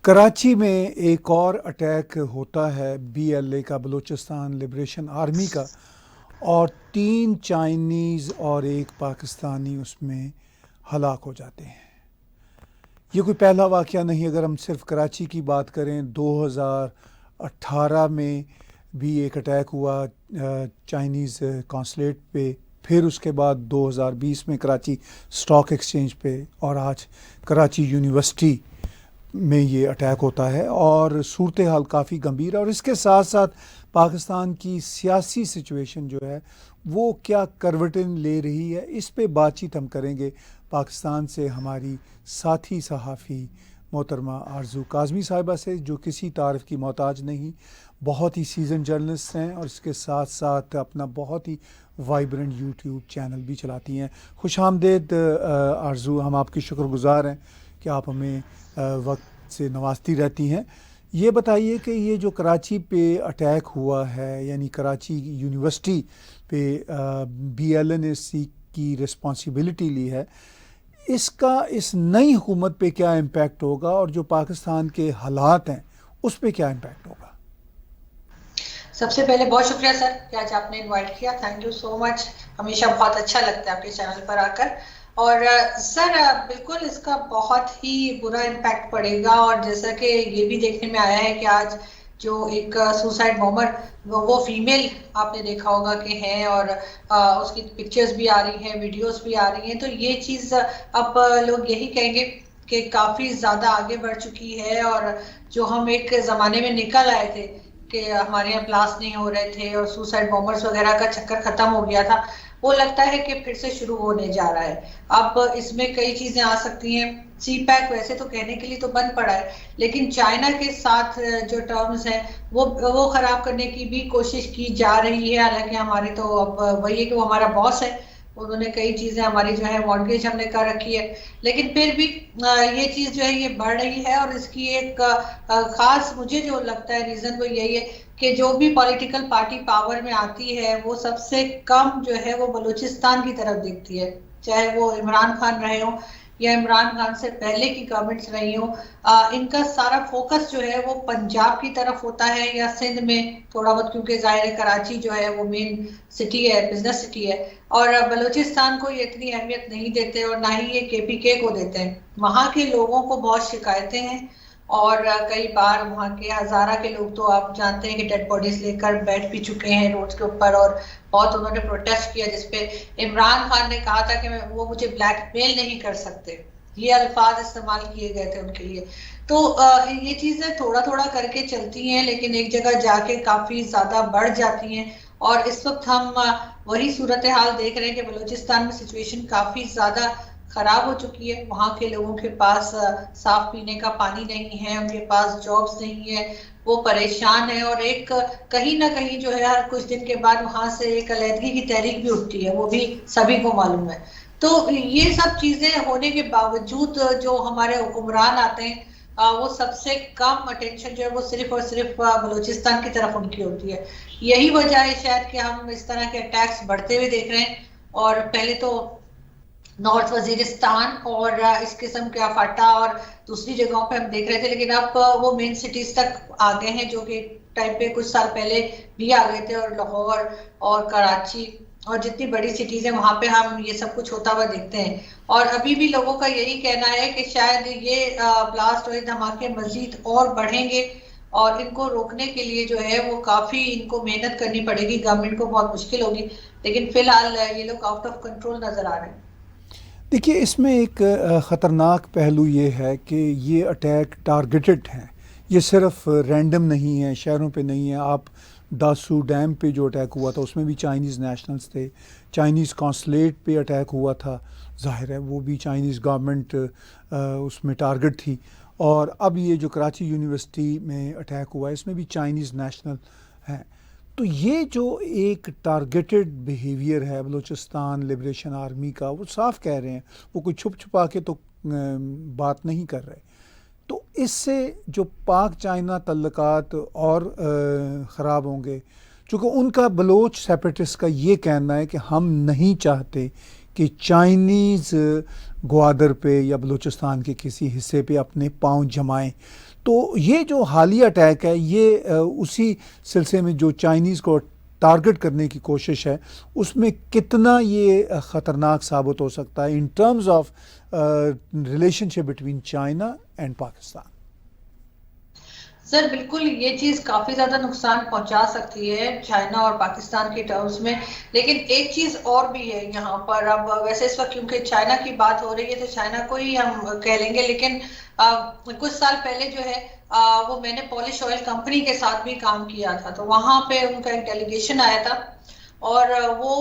कराची में एक और अटैक होता है बीएलए का, बलूचिस्तान लिबरेशन आर्मी का, और 3 चाइनीज़ और 1 पाकिस्तानी उसमें हलाक हो जाते हैं। ये कोई पहला वाक़या नहीं। अगर हम सिर्फ कराची की बात करें, 2018 में भी एक अटैक हुआ चाइनीज़ कॉन्सुलेट पे, फिर उसके बाद 2020 में कराची स्टॉक एक्सचेंज पे, और आज कराची यूनिवर्सिटी में ये अटैक होता है। और सूरत हाल काफ़ी गंभीर है। और इसके साथ साथ पाकिस्तान की सियासी सिचुएशन जो है वो क्या करवटें ले रही है, इस पे बातचीत हम करेंगे पाकिस्तान से हमारी साथी सहाफ़ी मोहतरमा आरज़ू काज़मी साहिबा से, जो किसी तारीफ़ की मोहताज नहीं, बहुत ही सीज़न जर्नलिस्ट हैं और इसके साथ साथ अपना बहुत ही वाइब्रेंट यूट्यूब चैनल भी चलाती हैं। खुश आमदेद आरज़ू, हम आपकी शुक्रगुज़ार हैं कि आप हमें वक्त से नवाजती रहती हैं। ये बताइए कि ये जो कराची पे अटैक हुआ है, यानी कराची यूनिवर्सिटी पे बीएलए ने की रिस्पॉन्सिबिलिटी ली है, इसका इस नई हुकूमत पे क्या इम्पैक्ट होगा, और जो पाकिस्तान के हालात हैं उस पे क्या इम्पैक्ट होगा? सबसे पहले बहुत शुक्रिया सर कि आज आपने इनवाइट किया। Thank you so much. हमेशा बहुत अच्छा लगता है आपके चैनल पर आकर। और सर बिल्कुल इसका बहुत ही बुरा इम्पैक्ट पड़ेगा। और जैसा कि ये भी देखने में आया है कि आज जो एक सुसाइड बॉम्बर वो फीमेल आपने देखा होगा कि है, और उसकी पिक्चर्स भी आ रही हैं, वीडियोस भी आ रही हैं। तो ये चीज़ अब लोग यही कहेंगे कि काफ़ी ज़्यादा आगे बढ़ चुकी है। और जो हम एक ज़माने में निकल आए थे कि हमारे यहाँ ब्लास्ट नहीं हो रहे थे और सुसाइड बॉम्बर्स वगैरह का चक्कर खत्म हो गया था, वो लगता है कि फिर से शुरू होने जा रहा है। अब इसमें कई चीजें आ सकती हैं। सी पैक वैसे तो कहने के लिए तो बंद पड़ा है, लेकिन चाइना के साथ जो टर्म्स हैं वो खराब करने की भी कोशिश की जा रही है। हालांकि हमारे तो अब वही है कि वो हमारा बॉस है, उन्होंने कई चीजें हमारी जो है मॉर्गेज हमने कर रखी है, लेकिन फिर भी ये चीज जो है ये बढ़ रही है। और इसकी एक खास मुझे जो लगता है रीजन वो यही है कि जो भी पॉलिटिकल पार्टी पावर में आती है वो सबसे कम जो है वो बलूचिस्तान की तरफ देखती है, चाहे वो इमरान खान रहे हो या इमरान खान से पहले की गवर्नमेंट्स रही हो। इनका सारा फोकस जो है वो पंजाब की तरफ होता है या सिंध में थोड़ा बहुत, क्योंकि जाहिर है कराची जो है वो मेन सिटी है, बिजनेस सिटी है। और बलूचिस्तान को ये इतनी अहमियत नहीं देते और ना ही ये केपीके को देते हैं। वहाँ के लोगों को बहुत शिकायतें हैं और कई बार वहाँ के हजारा के लोग तो आप जानते हैं कि डेड बॉडीज लेकर बैठ भी चुके हैं रोड के ऊपर, और बहुत उन्होंने प्रोटेस्ट किया जिसपे इमरान खान ने कहा था कि वो मुझे ब्लैकमेल नहीं कर सकते, ये अल्फाज इस्तेमाल किए गए थे उनके लिए। तो ये चीजें थोड़ा थोड़ा करके चलती हैं, लेकिन एक जगह जाके काफी ज्यादा बढ़ जाती हैं। और इस वक्त हम वही सूरत हाल देख रहे हैं कि बलूचिस्तान में सिचुएशन काफी ज्यादा खराब हो चुकी है। वहाँ के लोगों के पास साफ पीने का पानी नहीं है, उनके पास जॉब्स नहीं है, वो परेशान है। और एक कहीं ना कहीं जो है हर कुछ दिन के बाद वहां से एक अलहदगी की तहरीक भी उठती है, वो भी सभी को मालूम है। तो ये सब चीजें होने के बावजूद जो हमारे हुक्मरान आते हैं वो सबसे कम अटेंशन जो है वो सिर्फ और सिर्फ बलूचिस्तान की तरफ उनकी होती है। यही वजह है शायद कि हम इस तरह के अटैक्स बढ़ते हुए देख रहे हैं। और पहले तो नॉर्थ वजीरिस्तान और इस किस्म के फाटा और दूसरी जगहों पे हम देख रहे थे, लेकिन अब वो मेन सिटीज तक आ गए हैं, जो कि टाइम पे कुछ साल पहले भी आ गए थे। और लाहौर और कराची और जितनी बड़ी सिटीज है वहां पे हम ये सब कुछ होता हुआ देखते हैं। और अभी भी लोगों का यही कहना है कि शायद ये ब्लास्ट और धमाके मजीद और बढ़ेंगे, और इनको रोकने के लिए जो है वो काफी इनको मेहनत करनी पड़ेगी, गवर्नमेंट को बहुत मुश्किल होगी। लेकिन फिलहाल ये लोग आउट ऑफ कंट्रोल नजर आ रहे हैं। देखिए, इसमें एक ख़तरनाक पहलू ये है कि ये अटैक टारगेटेड हैं। ये सिर्फ रैंडम नहीं है, शहरों पे नहीं है। आप दासू डैम पे जो अटैक हुआ था उसमें भी चाइनीज़ नेशनल्स थे। चाइनीज़ कॉन्सुलेट पे अटैक हुआ था, ज़ाहिर है वो भी चाइनीज़ गवर्नमेंट उसमें टारगेट थी। और अब ये जो कराची यूनिवर्सिटी में अटैक हुआ है इसमें भी चाइनीज़ नेशनल हैं। तो ये जो एक टारगेटेड बिहेवियर है बलूचिस्तान लिबरेशन आर्मी का, वो साफ कह रहे हैं, वो कोई छुप छुपा के तो बात नहीं कर रहे। तो इससे जो पाक चाइना तल्लुकात और ख़राब होंगे, चूँकि उनका बलोच सेपरेटिस्ट का ये कहना है कि हम नहीं चाहते कि चाइनीज़ ग्वादर पे या बलूचिस्तान के किसी हिस्से पे अपने पाँव जमाएं। तो ये जो हालिया अटैक है ये उसी सिलसिले में जो चाइनीज़ को टारगेट करने की कोशिश है उसमें कितना ये ख़तरनाक साबित हो सकता है in terms of relationship between China and Pakistan? Sir बिल्कुल ये चीज काफी ज्यादा नुकसान पहुंचा सकती है चाइना और पाकिस्तान के टर्म्स में। लेकिन एक चीज और भी है यहाँ पर। अब वैसे इस वक्त क्योंकि चाइना की बात हो रही है तो चाइना को ही हम कह लेंगे, लेकिन कुछ साल पहले जो है वो मैंने पॉलिश ऑयल कंपनी के साथ भी काम किया था, तो वहां पे उनका एक डेलीगेशन आया था और वो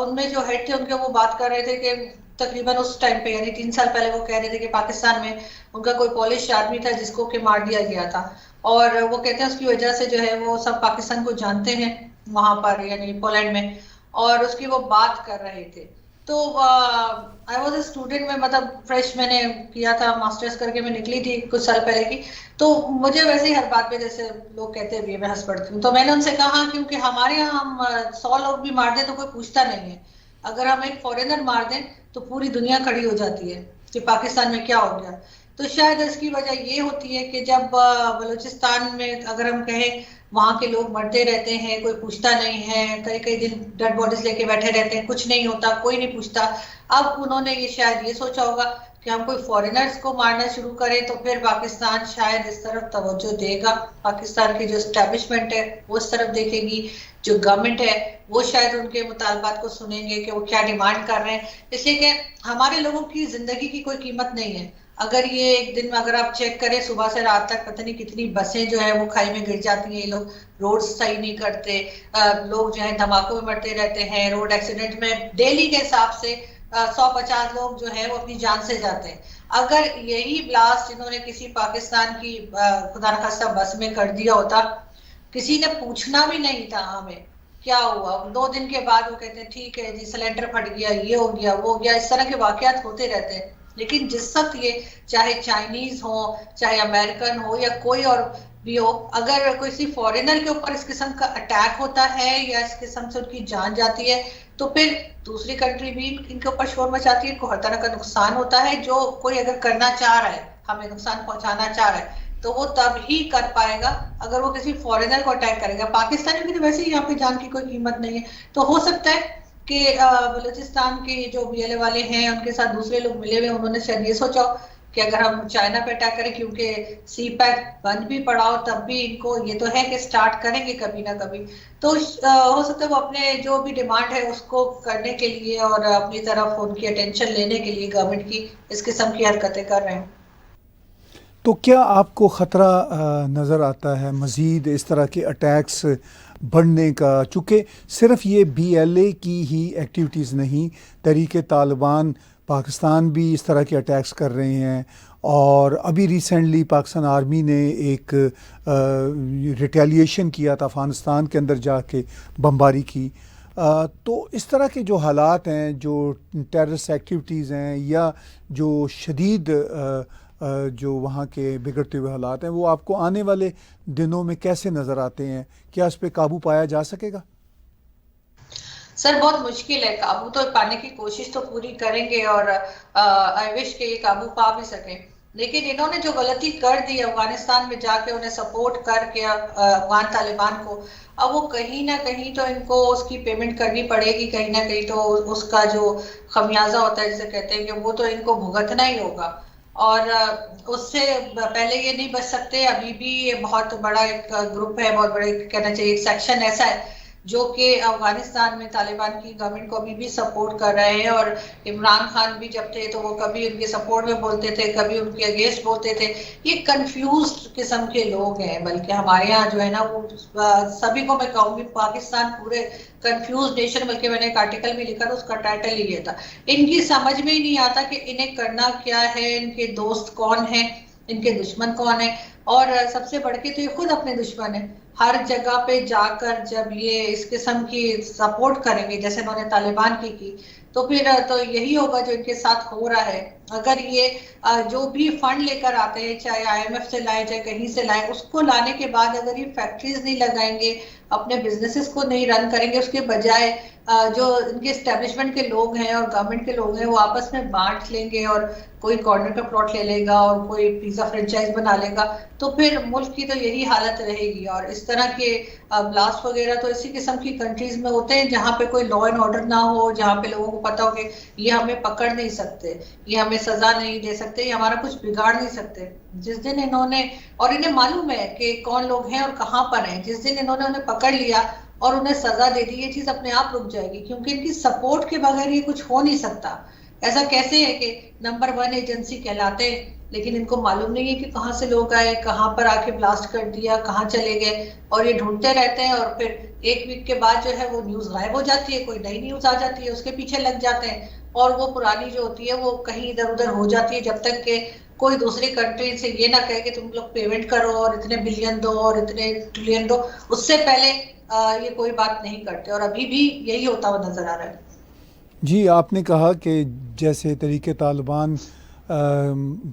उनमें जो हेड थे उनके वो बात कर रहे थे कि तकरीबन उस टाइम पे यानी 3 साल पहले वो कह रहे थे कि पाकिस्तान में उनका कोई पॉलिश आदमी था जिसको कि मार दिया गया था, और वो कहते हैं उसकी वजह से जो है वो सब पाकिस्तान को जानते हैं वहां पर यानी पोलैंड में, और उसकी वो बात कर रहे थे। तो आई वॉज ए स्टूडेंट में, मतलब फ्रेश मैंने किया था, मास्टर्स करके मैं निकली थी कुछ साल पहले की, तो मुझे वैसे ही हर बात पे जैसे लोग कहते हैं मैं हंस पड़ती हूँ। तो मैंने उनसे कहा क्योंकि हमारे यहाँ हम 100 लोग भी मार दें तो कोई पूछता नहीं है, अगर हम एक फॉरेनर मार दें तो पूरी दुनिया खड़ी हो जाती है कि पाकिस्तान में क्या हो गया। तो शायद इसकी वजह ये होती है कि जब बलूचिस्तान में अगर हम कहें वहां के लोग मरते रहते हैं, कोई पूछता नहीं है, कई कई दिन डेड बॉडीज लेके बैठे रहते हैं, कुछ नहीं होता, कोई नहीं पूछता। अब उन्होंने ये शायद ये सोचा होगा कि हम कोई फॉरेनर्स को मारना शुरू करें तो फिर पाकिस्तान शायद इस तरफ तवज्जो देगा, पाकिस्तान की जो एस्टेब्लिशमेंट है वो इस तरफ देखेगी, जो गवर्नमेंट है वो शायद उनके मुतालबात को सुनेंगे कि वो क्या डिमांड कर रहे हैं। इसलिए कि हमारे लोगों की जिंदगी की कोई कीमत नहीं है। अगर ये एक दिन में अगर आप चेक करें सुबह से रात तक पता नहीं कितनी बसें जो है वो खाई में गिर जाती हैं, ये लोग रोड सही नहीं करते, लोग जो है धमाकों में मरते रहते हैं, रोड एक्सीडेंट में डेली के हिसाब से 150 लोग जो है वो अपनी जान से जाते हैं। अगर यही ब्लास्ट इन्होंने किसी पाकिस्तान की खुदा न खास्ता बस में कर दिया होता, किसी ने पूछना भी नहीं था हमें क्या हुआ, 2 दिन के बाद वो कहते हैं ठीक है जी सिलेंडर फट गया, ये हो गया वो हो गया, इस तरह के वाकयात होते रहते हैं। लेकिन जिस वक्त ये चाहे चाइनीज हो चाहे अमेरिकन हो या कोई और भी हो, अगर किसी फॉरेनर के ऊपर इस किस्म का अटैक होता है या इस किस्म से उनकी जान जाती है तो फिर दूसरी कंट्री भी इनके ऊपर शोर मचाती है, हर तरह का नुकसान होता है। जो कोई अगर करना चाह रहा है, हमें नुकसान पहुंचाना चाह रहा है, तो वो तब ही कर पाएगा अगर वो किसी फॉरेनर को अटैक करेगा। पाकिस्तानी की तो वैसे ही यहाँ पे जान की कोई कीमत नहीं है। तो हो सकता है कि बलूचिस्तान के जो बीएलए वाले हैं उनके साथ दूसरे लोग मिले हुए, उन्होंने शायद ये सोचा कि अगर हम चाइना पे अटैक करें, क्योंकि सी पैक बंद भी पड़ा हो तब भी इनको ये तो है कि स्टार्ट करेंगे कभी ना कभी, तो हो सकता है वो अपने जो भी डिमांड है उसको करने के लिए और अपनी तरफ उनकी अटेंशन लेने के लिए गवर्नमेंट की इस किस्म की हरकतें कर रहे हैं। तो क्या आपको ख़तरा नज़र आता है मज़ीद इस तरह के अटैक्स बढ़ने का? चूँकि सिर्फ ये BLA की ही एक्टिविटीज़ नहीं, तहरीक तालिबान पाकिस्तान भी इस तरह के अटैक्स कर रहे हैं, और अभी रिसेंटली पाकिस्तान आर्मी ने एक रिटेलिएशन किया था, अफ़गानिस्तान के अंदर जाके बमबारी की। तो इस तरह के जो हालात हैं, जो टेररिस्ट एक्टिविटीज़ हैं या जो शदीद जो वहाँ के बिगड़ते हुए हालात हैं, वो आपको आने वाले दिनों में कैसे नज़र आते हैं? क्या इस पे काबू पाया जा सकेगा? सर बहुत मुश्किल है, काबू तो पाने की कोशिश तो पूरी करेंगे और आई विश के ये काबू पा भी सके। लेकिन इन्होंने जो गलती कर दी अफगानिस्तान में जाके उन्हें सपोर्ट करके अफगान तालिबान को, अब वो कहीं ना कहीं तो इनको उसकी पेमेंट करनी पड़ेगी, कहीं ना कहीं तो उसका जो खमियाजा होता है जिसे कहते हैं कि वो तो इनको भुगतना ही होगा। और उससे पहले ये नहीं बच सकते। अभी भी ये बहुत बड़ा एक ग्रुप है, बहुत बड़ा कहना चाहिए एक सेक्शन ऐसा है जो कि अफगानिस्तान में तालिबान की गवर्नमेंट को अभी भी सपोर्ट कर रहे हैं। और इमरान खान भी जब थे तो वो कभी उनके सपोर्ट में बोलते थे, कभी उनके अगेंस्ट बोलते थे। ये कंफ्यूज किस्म के लोग हैं, बल्कि हमारे यहाँ जो है ना वो सभी को मैं कहूँगी पाकिस्तान पूरे कंफ्यूज नेशन, बल्कि मैंने एक आर्टिकल भी लिखा था उसका टाइटल ही ये था। इनकी समझ में ही नहीं आता कि इन्हें करना क्या है, इनके दोस्त कौन है, इनके दुश्मन कौन है, और सबसे बढ़ के तो ये खुद अपने दुश्मन है। हर जगह पे जाकर जब ये इस किस्म की सपोर्ट करेंगे जैसे उन्होंने तालिबान की, तो फिर तो यही होगा जो इनके साथ हो रहा है। अगर ये जो भी फंड लेकर आते हैं, चाहे आईएमएफ से लाए चाहे कहीं से लाए, उसको लाने के बाद अगर ये फैक्ट्रीज नहीं लगाएंगे, अपने बिजनेसेस को नहीं रन करेंगे, उसके बजाय जो इनके एस्टेब्लिशमेंट के लोग हैं और गवर्नमेंट के लोग हैं वो आपस में बांट लेंगे और कोई कॉर्नर का प्लॉट ले लेगा और कोई पिज्जा फ्रेंचाइज बना लेगा, तो फिर मुल्क की तो यही हालत रहेगी। और इस तरह के ब्लास्ट वगैरह तो इसी किस्म की कंट्रीज में होते हैं जहाँ पे कोई लॉ एंड ऑर्डर ना हो, जहाँ पे लोगों को पता हो कि ये हमें पकड़ नहीं सकते, ये हमें सजा नहीं दे सकते, ये हमारा कुछ बिगाड़ नहीं सकते। जिस दिन इन्होंने, और इन्हें मालूम है कि कौन लोग हैं और कहाँ पर हैं, जिस दिन इन्होंने उन्हें पकड़ लिया और उन्हें सजा दे दी, ये चीज अपने आप रुक जाएगी, क्योंकि इनकी सपोर्ट के बगैर ये कुछ हो नहीं सकता। ऐसा कैसे है कि नंबर 1 एजेंसी कहलाते हैं लेकिन इनको मालूम नहीं है कि कहाँ से लोग आए, कहाँ पर आके ब्लास्ट कर दिया, कहाँ चले गए, और ये ढूंढते रहते हैं। और फिर एक वीक के बाद जो है वो न्यूज गायब हो जाती है, कोई नई न्यूज आ जाती है, उसके पीछे लग जाते हैं, और वो पुरानी जो होती है वो कहीं इधर उधर हो जाती है, जब तक के कोई दूसरी कंट्री से ये ना कहे कि तुम लोग पेमेंट करो और इतने बिलियन दो और इतने ट्रिलियन दो, उससे पहले ये कोई बात नहीं करते। और अभी भी यही होता हुआ नजर आ रहा है। जी, आपने कहा कि जैसे तरीके तालिबान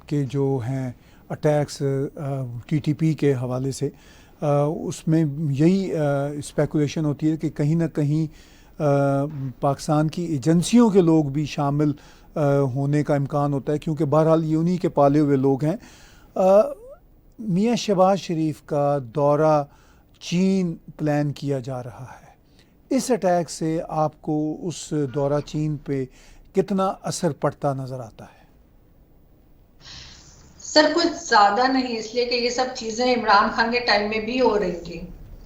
के जो हैं अटैक्स टीटीपी के हवाले से, उसमें यही स्पेकुलेशन होती है कि कहीं ना कहीं पाकिस्तान की एजेंसियों के लोग भी शामिल होने का इम्कान होता है, क्योंकि बहरहाल ये उन्हीं के पाले हुए लोग हैं। मियाँ शहबाज शरीफ का दौरा चीन प्लान किया जा रहा है, इस अटैक से आपको उस दौरा चीन पे कितना असर पड़ता नज़र आता है? सर कुछ ज़्यादा नहीं, इसलिए कि ये सब चीज़ें इमरान खान के टाइम में भी हो रही थी,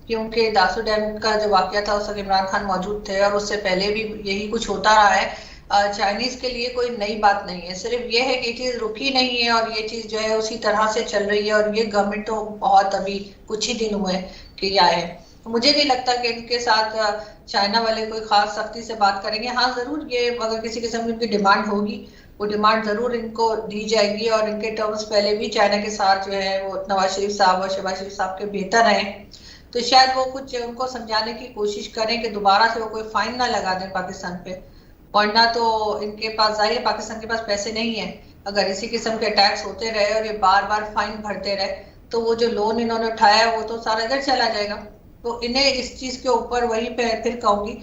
क्योंकि दासू डैम का जो वाक़या था उस वक्त इमरान खान मौजूद थे और उससे पहले भी यही कुछ होता रहा है। चाइनीज़ के लिए कोई नई बात नहीं है, सिर्फ ये है कि ये चीज़ रुकी नहीं है और ये चीज़ जो है उसी तरह से चल रही है। और ये गवर्नमेंट तो बहुत अभी कुछ ही दिन हुए कि आए हैं, तो मुझे नहीं लगता कि इनके साथ चाइना वाले कोई खास सख्ती से बात करेंगे। हाँ ज़रूर ये अगर किसी किस्म की उनकी डिमांड होगी, वो डिमांड ज़रूर इनको दी जाएगी, और इनके टर्म्स पहले भी चाइना के साथ जो है वो नवाज शरीफ साहब और शहबाज शरीफ साहब के बेहतर हैं, तो शायद वो कुछ उनको समझाने की कोशिश करें कि दोबारा से वो कोई फाइन ना लगा दें पाकिस्तान पे, वरना तो इनके पास जाहिर है पाकिस्तान के पास पैसे नहीं है। अगर इसी किस्म के अटैक्स होते रहे और ये बार बार फाइन भरते रहे तो वो जो लोन इन्होंने उठाया है वो तो सारा इधर चला जाएगा। तो इन्हें इस चीज के ऊपर वही पे फिर कहूंगी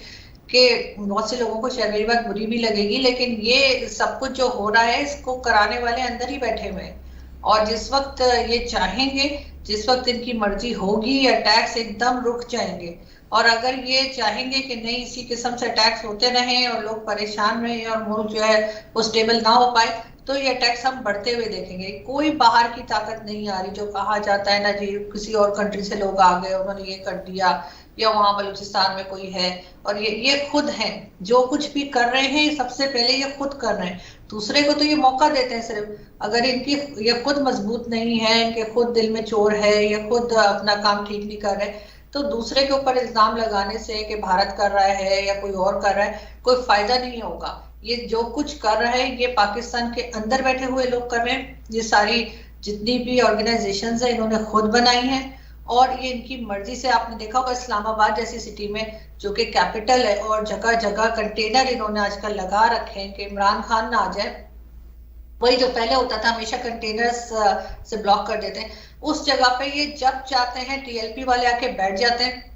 कि बहुत से लोगों को शायद मेरी बात बुरी भी लगेगी, लेकिन ये सब कुछ जो हो रहा है इसको कराने वाले अंदर ही बैठे हुए हैं, और जिस वक्त ये चाहेंगे, जिस वक्त इनकी मर्जी होगी, अटैक्स एकदम रुक जाएंगे। और अगर ये चाहेंगे कि नहीं इसी किस्म से अटैक्स होते रहें और लोग परेशान रहें और मुल्क जो है वो स्टेबल ना हो पाए, तो ये अटैक्स हम बढ़ते हुए देखेंगे। कोई बाहर की ताकत नहीं आ रही, जो कहा जाता है ना जी किसी और कंट्री से लोग आ गए उन्होंने ये कर दिया, या वहां बलूचिस्तान में कोई है, और ये खुद हैं जो कुछ भी कर रहे हैं, सबसे पहले ये खुद कर रहे हैं, दूसरे को तो ये मौका देते हैं सिर्फ। अगर इनकी ये खुद मजबूत नहीं है, इनके खुद दिल में चोर है, या खुद अपना काम ठीक नहीं कर रहे, तो दूसरे के ऊपर इल्जाम लगाने से कि भारत कर रहा है या कोई और कर रहा है कोई फायदा नहीं होगा। ये जो कुछ कर रहे हैं ये पाकिस्तान के अंदर बैठे हुए लोग कर रहे हैं, ये सारी जितनी भी ऑर्गेनाइजेशंस है इन्होंने खुद बनाई हैं, और ये इनकी मर्जी से। आपने देखा होगा इस्लामाबाद जैसी सिटी में जो कि कैपिटल है, और जगह जगह कंटेनर इन्होंने आजकल लगा रखे हैं कि इमरान खान ना आ जाए। वही जो पहले होता था हमेशा कंटेनर्स से ब्लॉक कर देते हैं, उस जगह पे ये जब चाहते हैं टीएलपी वाले आके बैठ जाते हैं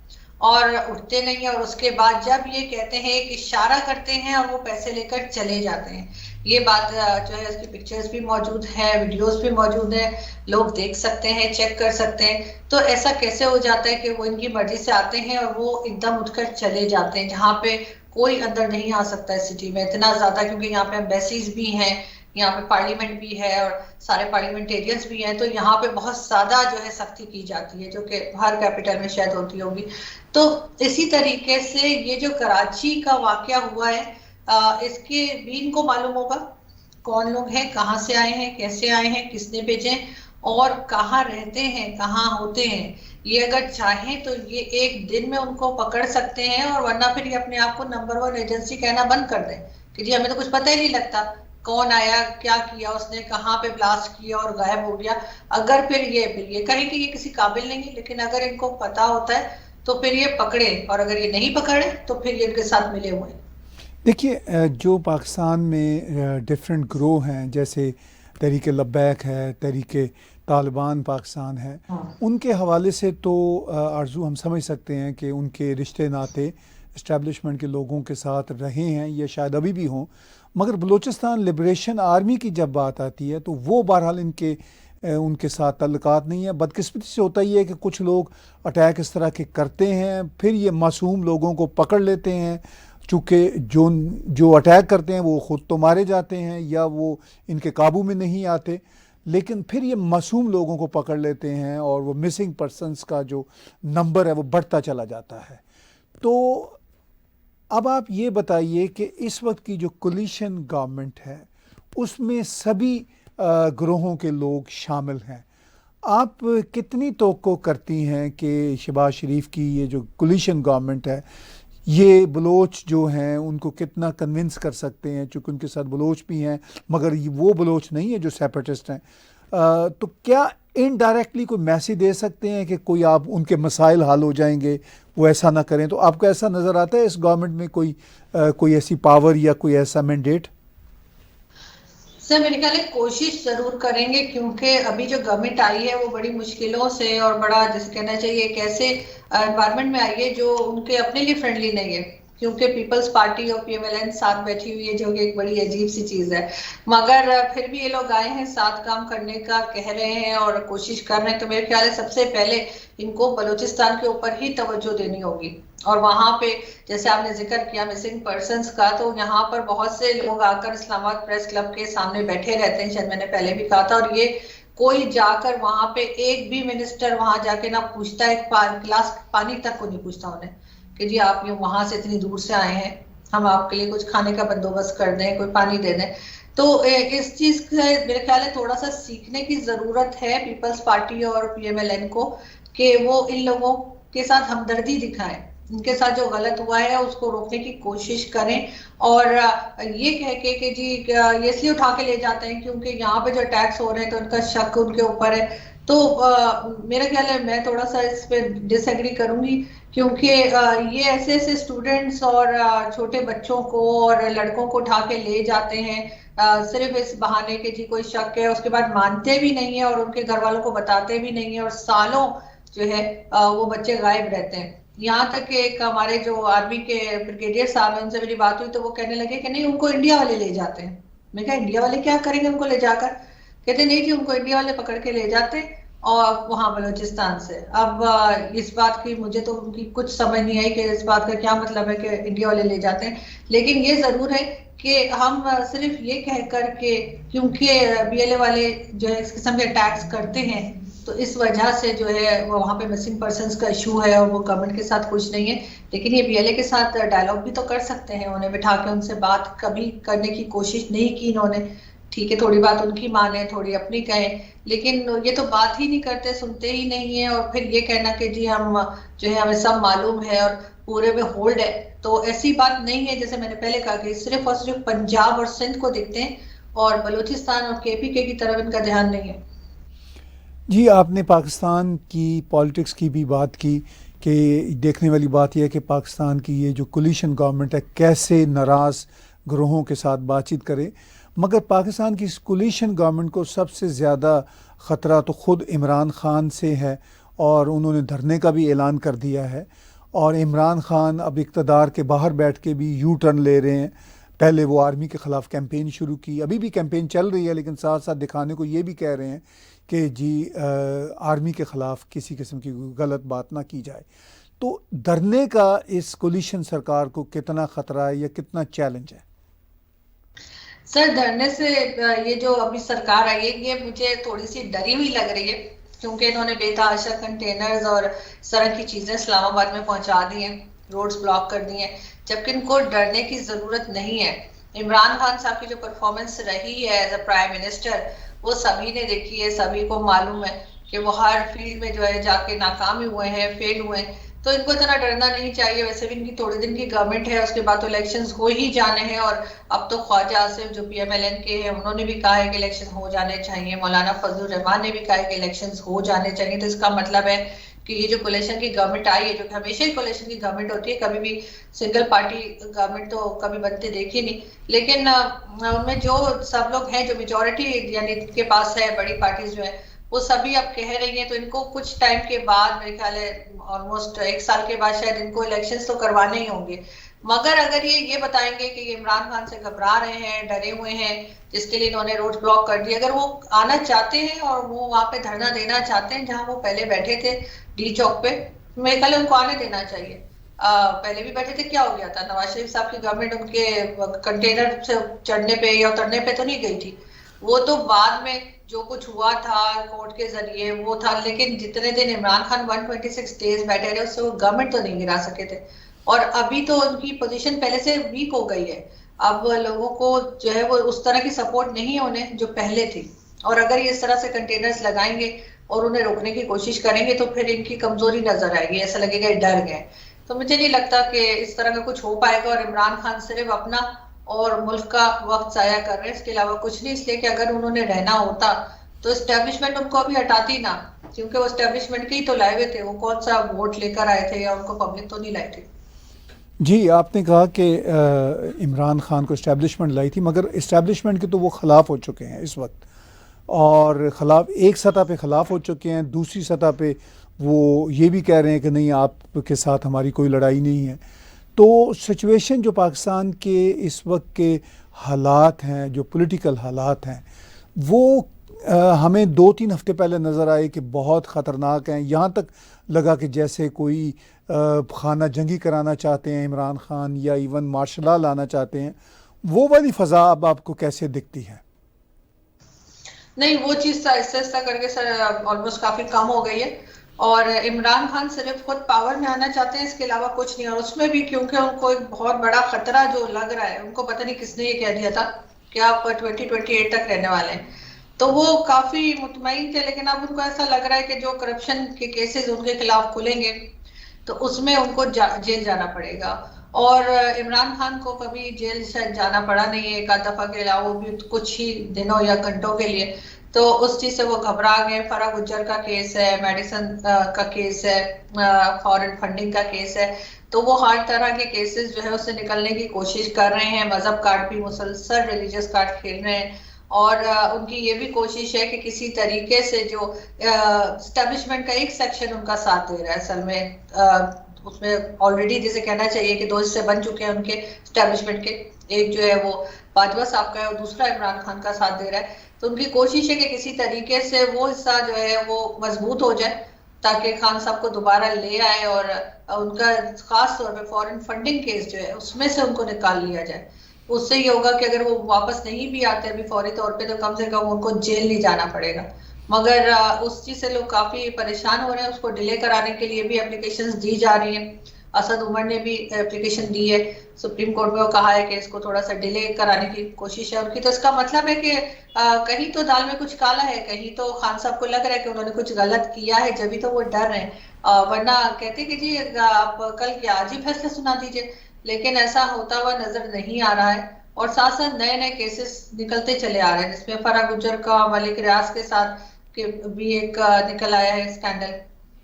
और उठते नहीं है, और उसके बाद जब ये कहते हैं एक इशारा करते हैं और वो पैसे लेकर चले जाते हैं। ये बात जो है उसकी पिक्चर्स भी मौजूद है, वीडियोस भी मौजूद है, लोग देख सकते हैं, चेक कर सकते हैं। तो ऐसा कैसे हो जाता है कि वो इनकी मर्जी से आते हैं और वो एकदम उठकर चले जाते हैं, जहाँ पे कोई अंदर नहीं आ सकता है सिटी में इतना ज्यादा, क्योंकि यहाँ पे एम्बेसीज भी हैं, यहाँ पे पार्लियामेंट भी है और सारे पार्लियामेंटेरियंस भी हैं, तो यहाँ पे बहुत ज्यादा जो है सख्ती की जाती है, जो कि हर कैपिटल में शायद होती होगी। तो इसी तरीके से ये जो कराची का वाकया हुआ है, इसके भी इनको मालूम होगा कौन लोग हैं, कहाँ से आए हैं, कैसे आए हैं, किसने भेजे, और कहाँ रहते हैं, कहाँ होते हैं। ये अगर चाहें तो ये एक दिन में उनको पकड़ सकते हैं, और वरना फिर ये अपने आप को नंबर 1 एजेंसी कहना बंद कर दें कि जी हमें तो कुछ पता ही नहीं लगता कौन आया, क्या किया उसने, कहाँ पे ब्लास्ट किया और गायब हो गया। अगर फिर ये कहें कि ये किसी काबिल नहीं है, लेकिन अगर इनको पता होता है तो फिर ये पकड़े, और अगर ये नहीं पकड़े तो फिर ये इनके साथ मिले हुए हैं। देखिए जो पाकिस्तान में डिफरेंट ग्रोह हैं, जैसे तहरीक लब्बैक है, तहरीक तालिबान पाकिस्तान है, हाँ। उनके हवाले से तो आरजू हम समझ सकते हैं कि उनके रिश्ते नाते इस्टेब्लिशमेंट के लोगों के साथ रहे हैं या शायद अभी भी हों। मगर बलूचिस्तान लिबरेशन आर्मी की जब बात आती है तो वो बहरहाल उनके साथ ताल्लुकात नहीं है। बदकिस्मती से होता ही है कि कुछ लोग अटैक इस तरह के करते हैं, फिर ये मासूम लोगों को पकड़ लेते हैं, चूँकि जो जो अटैक करते हैं वो ख़ुद तो मारे जाते हैं या वो इनके काबू में नहीं आते, लेकिन फिर ये मासूम लोगों को पकड़ लेते हैं और वो मिसिंग पर्सनस का जो नंबर है वो बढ़ता चला जाता है। तो अब आप ये बताइए कि इस वक्त की जो कोलिशन गवर्नमेंट है उसमें सभी ग्रोहों के लोग शामिल हैं। आप कितनी तवक्को करती हैं कि शहबाज शरीफ की ये जो कोलिशन गवर्नमेंट है ये बलोच जो हैं उनको कितना कन्विंस कर सकते हैं, चूँकि उनके साथ बलोच भी हैं मगर वो बलोच नहीं है जो सेपरेटिस्ट हैं। तो क्या इनडायरेक्टली कोई मैसेज दे सकते हैं कि कोई आप उनके मसाइल हल हो जाएंगे, वो ऐसा ना करें? तो आपको ऐसा नज़र आता है इस गवर्नमेंट में कोई ऐसी पावर या कोई ऐसा मैंडेट? सर मेरे ख्याल है कोशिश जरूर करेंगे, क्योंकि अभी जो गवर्नमेंट आई है वो बड़ी मुश्किलों से और बड़ा जैसे कहना चाहिए एक ऐसे एनवायरनमेंट में आई है जो उनके अपने लिए फ्रेंडली नहीं है, क्योंकि पीपल्स पार्टी और पीएमएलएन साथ बैठी हुई है जो कि एक बड़ी अजीब सी चीज है। मगर फिर भी ये लोग आए हैं, साथ काम करने का कह रहे हैं और कोशिश कर रहे हैं। तो मेरे ख्याल है सबसे पहले इनको बलूचिस्तान के ऊपर ही तवज्जो देनी होगी। और वहां पे जैसे आपने जिक्र किया मिसिंग पर्सन्स का, तो यहाँ पर बहुत से लोग आकर इस्लामाबाद प्रेस क्लब के सामने बैठे रहते हैं, शायद मैंने पहले भी कहा था, और ये कोई जाकर वहां पे एक भी मिनिस्टर वहां जाके ना पूछता है, एक गिलास पानी तक को नहीं पूछता उन्हें कि जी आप ये वहां से इतनी दूर से आए हैं, हम आपके लिए कुछ खाने का बंदोबस्त कर दें, कोई पानी दे दें। तो इस चीज से मेरे ख्याल है थोड़ा सा सीखने की जरूरत है पीपल्स पार्टी और पीएमएलएन को, कि वो इन लोगों के साथ हमदर्दी दिखाएं, इनके साथ जो गलत हुआ है उसको रोकने की कोशिश करें। और ये कह के कि जी ये इसलिए उठा के ले जाते हैं क्योंकि यहाँ पे जो अटैक्स हो रहे हैं तो उनका शक उनके ऊपर है। तो मेरा ख्याल है मैं थोड़ा सा इस पे डिसएग्री करूंगी, क्योंकि ये ऐसे ऐसे स्टूडेंट्स और छोटे बच्चों को और लड़कों को उठा के ले जाते हैं सिर्फ इस बहाने के जी कोई शक है, उसके बाद मानते भी नहीं है और उनके घर वालों को बताते भी नहीं है, और सालों जो है वो बच्चे गायब रहते हैं। यहाँ तक कि एक हमारे जो आर्मी के ब्रिगेडियर साहब हैं उनसे मेरी बात हुई तो वो कहने लगे कि नहीं उनको इंडिया वाले ले जाते हैं। मैं कहा इंडिया वाले क्या करेंगे उनको ले जाकर? कहते नहीं जी उनको इंडिया वाले पकड़ के ले जाते और वहां बलूचिस्तान से। अब इस बात की मुझे तो उनकी कुछ समझ नहीं आई कि इस बात का क्या मतलब है कि इंडिया वाले ले जाते हैं। लेकिन ये जरूर है कि हम सिर्फ ये कह कर के, क्योंकि बीएलए वाले जो है इस किस्म के अटैक्स करते हैं तो इस वजह से जो है वो वहाँ पे मिसिंग पर्सन्स का इशू है और वो गवर्नमेंट के साथ कुछ नहीं है। लेकिन ये बीएलए के साथ डायलॉग भी तो कर सकते हैं, उन्हें बिठा के उनसे बात कभी करने की कोशिश नहीं की इन्होंने। ठीक है थोड़ी बात उनकी माने थोड़ी अपनी कहें, लेकिन ये तो बात ही नहीं करते, सुनते ही नहीं है। और फिर ये कहना कि जी हम जो है हमें सब मालूम है और पूरे में होल्ड है, तो ऐसी बात नहीं है। जैसे मैंने पहले कहा कि सिर्फ और सिर्फ पंजाब और सिंध को दिखते हैं और बलूचिस्तान और केपीके की तरफ इनका ध्यान नहीं है। जी, आपने पाकिस्तान की पॉलिटिक्स की भी बात की कि देखने वाली बात यह है कि पाकिस्तान की ये जो कोलिशन गवर्नमेंट है कैसे नाराज़ ग्रोहों के साथ बातचीत करे। मगर पाकिस्तान की इस कोलिशन गवर्नमेंट को सबसे ज़्यादा ख़तरा तो ख़ुद इमरान ख़ान से है और उन्होंने धरने का भी ऐलान कर दिया है। और इमरान ख़ान अब इक़्तिदार के बाहर बैठ के भी यू टर्न ले रहे हैं। पहले वो आर्मी के ख़िलाफ़ कैंपेन शुरू की, अभी भी कैंपेन चल रही है, लेकिन साथ साथ दिखाने को ये भी कह रहे हैं कि जी आर्मी के ख़िलाफ़ किसी किस्म की गलत बात ना की जाए। तो धरने का इस कोलिशन सरकार को कितना ख़तरा है या कितना चैलेंज है? सर धरने से ये जो अभी सरकार आई है ये मुझे थोड़ी सी डरी हुई लग रही है, क्योंकि इन्होंने बेतहाशा कंटेनर्स और इस तरह की चीजें इस्लामाबाद में पहुंचा दी हैं, रोड्स ब्लॉक कर दी हैं, जबकि इनको डरने की जरूरत नहीं है। इमरान खान साहब की जो परफॉर्मेंस रही है एज अ प्राइम मिनिस्टर वो सभी ने देखी है, सभी को मालूम है कि वो हर फील्ड में जो है जाके नाकाम हुए हैं, फेल हुए हैं। तो इनको इतना डरना नहीं चाहिए। वैसे भी इनकी थोड़े दिन की गवर्नमेंट है, उसके बाद तो इलेक्शंस हो ही जाने हैं। और अब तो ख्वाजा आसिफ जो पीएमएलएन के हैं उन्होंने भी कहा है कि इलेक्शन हो जाने चाहिए, मौलाना फजलुर रहमान ने भी कहा है कि इलेक्शंस हो जाने चाहिए। तो इसका मतलब है कि ये जो कोलिशन की गवर्नमेंट आई है, जो कि हमेशा ही कोलिशन की गवर्नमेंट होती है, कभी भी सिंगल पार्टी गवर्नमेंट तो कभी बनते देखी नहीं, लेकिन उनमें जो सब लोग हैं, जो मेजोरिटी यानी के पास है, बड़ी पार्टीज जो है वो सभी अब कह रही हैं, तो इनको कुछ टाइम के बाद, मेरे ख्याल है ऑलमोस्ट 1 साल के बाद शायद इनको इलेक्शंस तो करवाने ही होंगे। मगर अगर ये बताएंगे कि ये इमरान खान से घबरा रहे हैं, डरे हुए हैं, जिसके लिए इन्होंने रोड ब्लॉक कर दिया, अगर वो आना चाहते हैं और वो वहां पे धरना देना चाहते हैं जहां वो पहले बैठे थे डी चौक पे, मेरे ख्याल उनको आने देना चाहिए। पहले भी बैठे थे, क्या हो गया था? नवाज शरीफ साहब की गवर्नमेंट उनके कंटेनर से चढ़ने पे या उतरने पे तो नहीं गई थी, वो तो बाद में जो कुछ हुआ था कोर्ट के जरिए वो था, लेकिन जितने दिन इमरान खान 126 डेज बैठे रहे उससे वो गवर्नमेंट तो नहीं गिरा सके थे। और अभी तो उनकी पोजीशन पहले से वीक हो गई है, अब लोगों को जो है वो उस तरह की सपोर्ट नहीं है उन्हें जो पहले थी, और अगर ये इस तरह से कंटेनर्स लगाएंगे और उन्हें रोकने की कोशिश करेंगे तो फिर इनकी कमजोरी नजर आएगी, ऐसा लगेगा ये डर गए। तो मुझे नहीं लगता कि इस तरह का कुछ हो पाएगा, और इमरान खान सिर्फ अपना और मुल्क का वक्त जाया कर रहे हैं, इसके अलावा कुछ नहीं। इसलिए कि अगर उन्होंने रहना होता तो एस्टेब्लिशमेंट उनको अभी हटाती ना, क्योंकि वो एस्टेब्लिशमेंट के ही तो लाए हुए थे, वो कौन सा वोट लेकर आए थे या उनको पब्लिक तो नहीं लाई थी। जी, आपने कहा कि इमरान खान को इस्टेब्लिशमेंट लाई थी, मगर इस्टेब्लिशमेंट के तो वो ख़िलाफ़ हो चुके हैं इस वक्त, और ख़िलाफ़ एक सतह पे ख़िलाफ़ हो चुके हैं, दूसरी सतह पे वो ये भी कह रहे हैं कि नहीं, आपके साथ हमारी कोई लड़ाई नहीं है। तो सिचुएशन जो पाकिस्तान के इस वक्त के हालात हैं, जो पॉलिटिकल हालात हैं, वो हमें 2-3 हफ्ते पहले नज़र आए कि बहुत ख़तरनाक हैं। यहाँ तक लगा कि जैसे कोई खाना जंगी कराना चाहते हैं इमरान खान, या इवन मार्शल लॉ लाना चाहते हैं। वो वाली फ़ज़ा अब आपको कैसे दिखती है? नहीं, वो चीज आहिस्ता आहिस्ता करके सर ऑलमोस्ट काफी कम हो गई है, और इमरान खान सिर्फ खुद पावर में आना चाहते हैं, इसके अलावा कुछ नहीं। और उसमें भी क्योंकि उनको एक बहुत बड़ा खतरा जो लग रहा है, उनको पता नहीं किसने ये कह दिया था कि आप 2028 तक रहने वाले हैं, तो वो काफी मुतमईन थे। लेकिन अब उनको ऐसा लग रहा है कि जो करप्शन के केसेस उनके खिलाफ खुलेंगे तो उसमें उनको जेल जाना पड़ेगा। और इमरान खान को कभी जेल शायद जाना पड़ा नहीं है, एक आध दफा के अलावा, वो भी कुछ ही दिनों या घंटों के लिए, तो उस चीज से वो घबरा गए। फरा गुज्जर का केस है, मेडिसन का केस है, फॉरेन फंडिंग का केस है, तो वो हर तरह के केसेस जो है उससे निकलने की कोशिश कर रहे हैं। मजहब कार्ड भी मुसलसल रिलीजियस कार्ड खेल रहे हैं, और उनकी ये भी कोशिश है कि किसी तरीके से जो एस्टेब्लिशमेंट का एक सेक्शन उनका साथ दे रहा है, असल में उसमें ऑलरेडी जैसे कहना चाहिए कि 2 हिस्से बन चुके हैं उनके एस्टेब्लिशमेंट के, एक जो है वो बाजवा साहब का है और दूसरा इमरान खान का साथ दे रहा है। तो उनकी कोशिश है कि किसी तरीके से वो हिस्सा जो है वो मजबूत हो जाए, ताकि खान साहब को दोबारा ले आए और उनका खास तौर पे फॉरेन फंडिंग केस जो है उसमें से उनको निकाल लिया जाए। उससे ये होगा कि अगर वो वापस नहीं भी आते अभी फौरी तौर पे, तो कम से कम उनको जेल नहीं जाना पड़ेगा। मगर उस चीज से लोग काफी परेशान हो रहे हैं, उसको डिले कराने के लिए भी एप्लीकेशंस दी जा रही हैं। असद उमर ने भी एप्लीकेशन दी है सुप्रीम कोर्ट में, वो कहा है कि इसको थोड़ा सा डिले कराने की कोशिश है उनकी। तो इसका मतलब है कि कहीं तो दाल में कुछ काला है, कहीं तो खान साहब को लग रहा है कि उन्होंने कुछ गलत किया है, जब भी तो वो डर रहे हैं। वरना कहते कि जी आप कल क्या आज ही फैसला सुना दीजिए, लेकिन ऐसा होता हुआ नजर नहीं आ रहा है। और साथ साथ नए नए केसेस निकलते चले आ रहे हैं, जिसमें फरा गुज्जर का मलिक रियाज के साथ के भी एक निकल आया है स्कैंडल।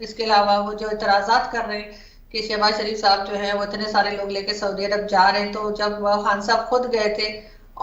इसके अलावा वो जो इतराजात कर रहे हैं कि शहबाज शरीफ साहब जो है वो इतने सारे लोग लेके सऊदी अरब जा रहे हैं, तो जब खान साहब खुद गए थे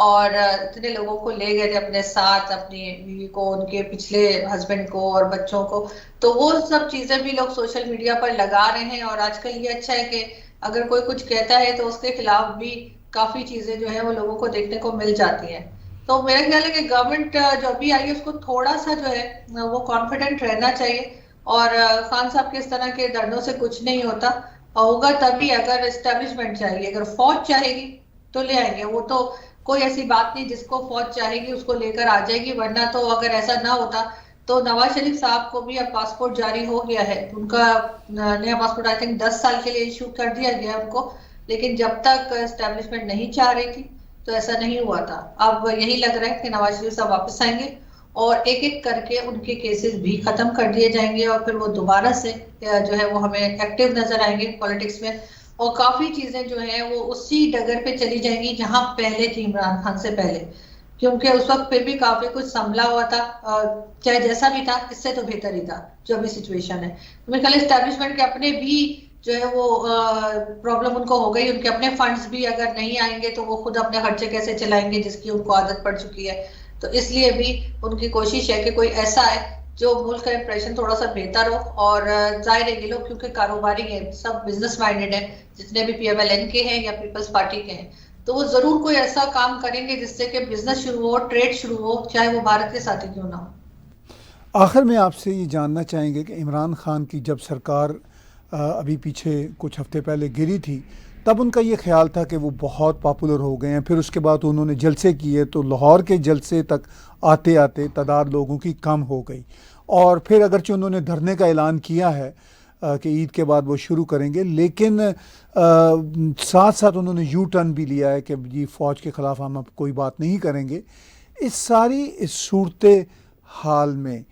और इतने लोगों को ले गए थे अपने साथ, अपनी बीवी को, उनके पिछले हस्बैंड को और बच्चों को, तो वो सब चीजें भी लोग सोशल मीडिया पर लगा रहे हैं। और आजकल ये अच्छा है कि अगर कोई कुछ कहता है तो उसके खिलाफ भी काफी चीजें जो है वो लोगों को देखने को मिल जाती हैं। तो मेरा ख्याल है कि गवर्नमेंट जो अभी आई है उसको थोड़ा सा जो है वो कॉन्फिडेंट रहना चाहिए। और खान साहब के इस तरह के धरनों से कुछ नहीं होता, होगा तभी अगर एस्टेब्लिशमेंट चाहिए, अगर फौज चाहेगी तो ले आएंगे। वो तो कोई ऐसी बात नहीं, जिसको फौज चाहेगी उसको लेकर आ जाएगी। वरना तो अगर ऐसा ना होता तो नवाज शरीफ साहब को भी अब पासपोर्ट जारी हो गया है, उनका नया पासपोर्ट आई थिंक 10 साल के लिए इशू कर दिया गया उनको, लेकिन जब तक एस्टेब्लिशमेंट नहीं चाह रही थी तो ऐसा नहीं हुआ था। अब यही लग रहा है कि नवाज शरीफ साहब वापस आएंगे और एक एक करके उनके केसेस भी खत्म कर दिए जाएंगे, और फिर वो दोबारा से जो है वो हमें एक्टिव नजर आएंगे पॉलिटिक्स में। और काफी चीजें जो है वो उसी डगर पे चली जाएंगी जहां पहले थी इमरान खान से पहले। क्योंकि उस वक्त फिर भी काफी कुछ संभला हुआ था, चाहे जैसा भी था इससे तो बेहतर ही था जो अभी सिचुएशन है। तो मेरे ख्याल एस्टेब्लिशमेंट के अपने भी जो है वो प्रॉब्लम उनको हो गई, उनके अपने फंड्स भी अगर नहीं आएंगे तो वो खुद अपने खर्चे कैसे चलाएंगे जिसकी उनको आदत पड़ चुकी है। तो इसलिए भी उनकी कोशिश है कि कोई ऐसा है जो मुल्क का इंप्रेशन थोड़ा सा बेहतर हो। और जाहिर है ये लोग क्योंकि कारोबारी हैं, सब बिजनेस माइंडेड है, जितने भी PMLN के हैं या पीपल्स पार्टी के हैं, तो वो जरूर कोई ऐसा काम करेंगे जिससे कि बिजनेस शुरू हो, ट्रेड शुरू हो, चाहे वो भारत के साथ ही क्यों ना हो। आखिर में आपसे ये जानना चाहेंगे कि इमरान खान की जब सरकार अभी पीछे कुछ हफ्ते पहले गिरी थी, तब उनका ये ख्याल था कि वो बहुत पॉपुलर हो गए हैं। फिर उसके बाद उन्होंने जलसे किए, तो लाहौर के जलसे तक आते आते तादाद लोगों की कम हो गई। और फिर अगरचे उन्होंने धरने का ऐलान किया है कि ईद के बाद वो शुरू करेंगे, लेकिन साथ साथ उन्होंने यू टर्न भी लिया है कि जी फ़ौज के ख़िलाफ़ हम अब कोई बात नहीं करेंगे। इस सूरत हाल में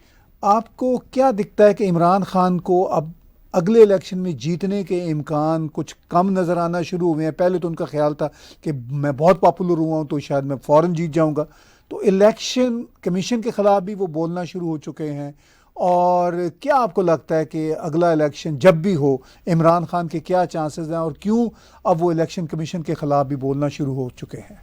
आपको क्या दिखता है कि इमरान खान को अब अगले इलेक्शन में जीतने के इम्कान कुछ कम नज़र आना शुरू हुए हैं? पहले तो उनका ख्याल था कि मैं बहुत पॉपुलर हुआ हूँ तो शायद मैं फ़ौरन जीत जाऊँगा, तो इलेक्शन कमीशन के ख़िलाफ़ भी वो बोलना शुरू हो चुके हैं। और क्या आपको लगता है कि अगला इलेक्शन जब भी हो, इमरान खान के क्या चांसेस हैं और क्यों अब वो इलेक्शन कमीशन के ख़िलाफ़ भी बोलना शुरू हो चुके हैं?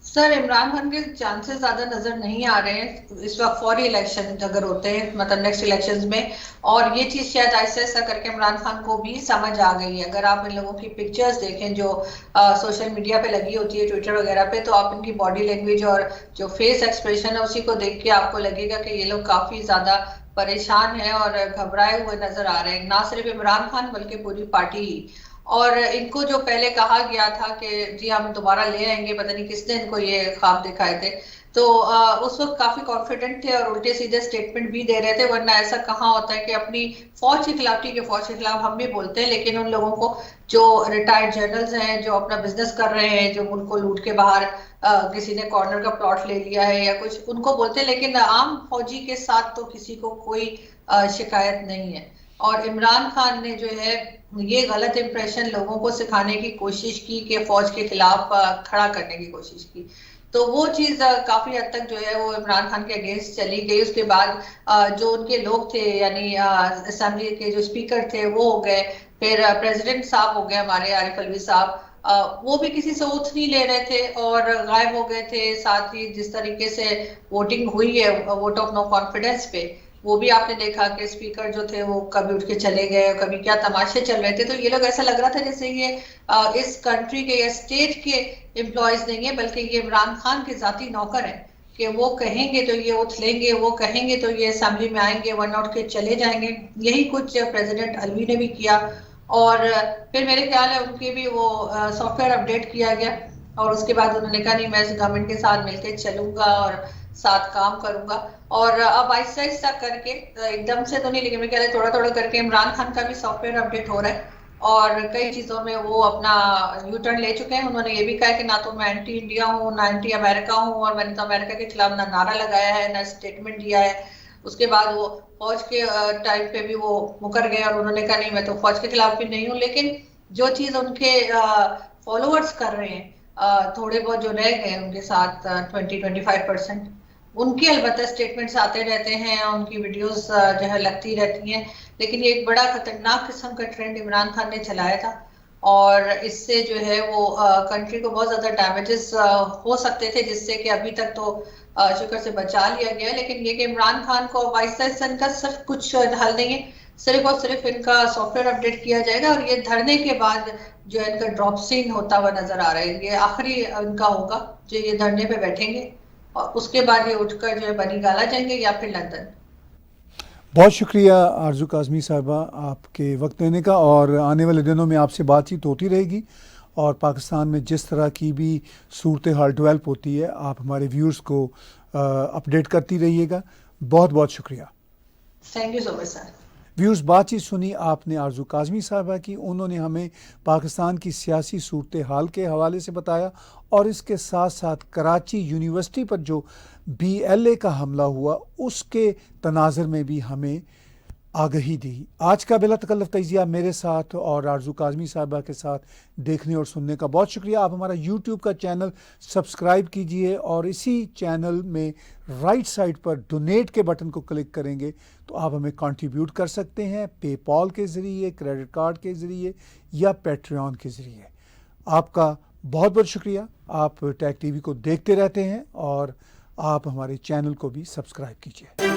सर, इमरान खान के चांसेस ज्यादा नजर नहीं आ रहे हैं इस वक्त फौरी इलेक्शन अगर होते हैं, मतलब नेक्स्ट इलेक्शंस में। और ये चीज शायद ऐसा ऐसा करके इमरान खान को भी समझ आ गई है। अगर आप इन लोगों की पिक्चर्स देखें जो सोशल मीडिया पे लगी होती है, ट्विटर वगैरह पे, तो आप इनकी बॉडी लैंग्वेज और जो फेस एक्सप्रेशन है उसी को देख के आपको लगेगा कि ये लोग काफी ज्यादा परेशान है और घबराए हुए नजर आ रहे हैं। ना सिर्फ इमरान खान बल्कि पूरी पार्टी ही। और इनको जो पहले कहा गया था कि जी हम दोबारा ले आएंगे, पता नहीं किसने इनको ये ख्वाब दिखाए थे, तो उस वक्त काफी कॉन्फिडेंट थे और उल्टे सीधे स्टेटमेंट भी दे रहे थे। वरना ऐसा कहाँ होता है कि अपनी फौज के खिलाफ, ठीक है फौज के खिलाफ हम भी बोलते हैं, लेकिन उन लोगों को जो रिटायर्ड जनरल्स हैं, जो अपना बिजनेस कर रहे हैं, जो मुल्क को लूट के बाहर किसी ने कॉर्नर का प्लॉट ले लिया है या कुछ, उनको बोलते हैं। लेकिन आम फौजी के साथ तो किसी को कोई शिकायत नहीं है। और इमरान खान ने जो है ये गलत इंप्रेशन लोगों को सिखाने की कोशिश की कि फौज के खिलाफ खड़ा करने की कोशिश की, तो वो चीज काफी हद तक जो है वो इमरान खान के अगेंस्ट चली गई। उसके बाद जो उनके लोग थे, यानी असेंबली के जो स्पीकर थे वो हो गए, फिर प्रेसिडेंट साहब हो गए हमारे आरिफ अलवी साहब, वो भी किसी से ओथ नहीं ले रहे थे और गायब हो गए थे। साथ ही जिस तरीके से वोटिंग हुई है वोट ऑफ नो कॉन्फिडेंस पे, वो भी आपने देखा कि स्पीकर जो थे वो कभी उठ के चले गए, कभी क्या तमाशे चल रहे थे। तो ये लोग ऐसा लग रहा था जैसे ये इस कंट्री के या स्टेट के एम्प्लॉयज नहीं है, बल्कि ये इमरान खान के जाती नौकर हैं कि वो कहेंगे तो ये ओथ लेंगे, वो कहेंगे तो ये असेंबली में आएंगे, वरना उठ के चले जाएंगे। यही कुछ प्रेसिडेंट अलवी ने भी किया। और फिर मेरे ख्याल है उनके भी वो सॉफ्टवेयर अपडेट किया गया और उसके बाद उन्होंने कहा नहीं मैं इस गवर्नमेंट के साथ मिलकर चलूंगा और साथ काम करूंगा। और अब आहिस्ता आहिस्ता करके, एकदम से तो नहीं, लेकिन मैं कह रहा थोड़ा थोड़ा करके इमरान खान का भी सॉफ्टवेयर अपडेट हो रहा है और कई चीजों में वो अपना यू टर्न ले चुके हैं। उन्होंने ये भी कहा कि ना तो मैं एंटी इंडिया हूँ ना एंटी अमेरिका हूँ, और मैंने तो अमेरिका के खिलाफ ना नारा लगाया है ना स्टेटमेंट दिया है। उसके बाद वो फौज के टाइम पे भी वो मुकर गए और उन्होंने कहा नहीं मैं तो फौज के खिलाफ भी नहीं हूँ। लेकिन जो चीज उनके फॉलोअर्स कर रहे हैं, थोड़े बहुत जो रह गए उनके साथ 20-25%, उनकी अलबत्ता स्टेटमेंट्स आते रहते हैं, उनकी वीडियोस जो है लगती रहती हैं। लेकिन ये एक बड़ा खतरनाक किस्म का ट्रेंड इमरान खान ने चलाया था और इससे जो है वो कंट्री को बहुत ज्यादा डैमेजेस हो सकते थे, जिससे कि अभी तक तो शुक्र से बचा लिया गया। लेकिन ये कि इमरान खान को आहिस्ता आहिस्ता इनका सिर्फ कुछ हल नहीं है, सिर्फ और सिर्फ इनका सॉफ्टवेयर अपडेट किया जाएगा और ये धरने के बाद जो है इनका ड्रॉप सीन होता हुआ नजर आ रहा है। ये आखिरी इनका होगा जो ये धरने पे बैठेंगे और उसके बाद ये उठकर जो है बनी गाला जाएंगे या फिर लंदन। बहुत शुक्रिया आरजू काज़मी साहिबा आपके वक्त देने का, और आने वाले दिनों में आपसे बातचीत होती रहेगी और पाकिस्तान में जिस तरह की भी सूरत हाल डेवलप होती है आप हमारे व्यूअर्स को अपडेट करती रहिएगा। बहुत बहुत शुक्रिया। Thank you so much sir. Viewers, बातचीत सुनी आपने आरजू काज़मी साहिबा की। उन्होंने हमें पाकिस्तान की सियासी सूरत हाल के हवाले से बताया और इसके साथ साथ कराची यूनिवर्सिटी पर जो BLA का हमला हुआ उसके तनाज़र में भी हमें आगही दी। आज का बिला तकल्लुफ़ तजिया मेरे साथ और आरजू काज़मी साहिबा के साथ देखने और सुनने का बहुत शुक्रिया। आप हमारा यूट्यूब का चैनल सब्सक्राइब कीजिए और इसी चैनल में राइट साइड पर डोनेट के बटन को क्लिक करेंगे तो आप हमें कंट्रीब्यूट कर सकते हैं पेपॉल के ज़रिए, क्रेडिट कार्ड के ज़रिए या पैट्रियन के ज़रिए। आपका बहुत बहुत शुक्रिया। आप टैग टीवी को देखते रहते हैं और आप हमारे चैनल को भी सब्सक्राइब कीजिए।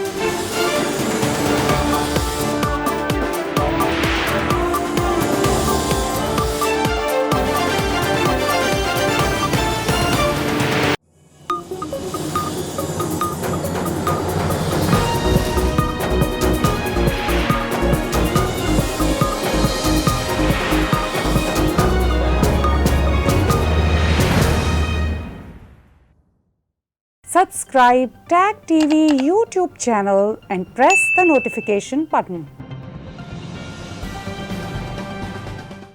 Subscribe Tag TV YouTube channel and press the notification button.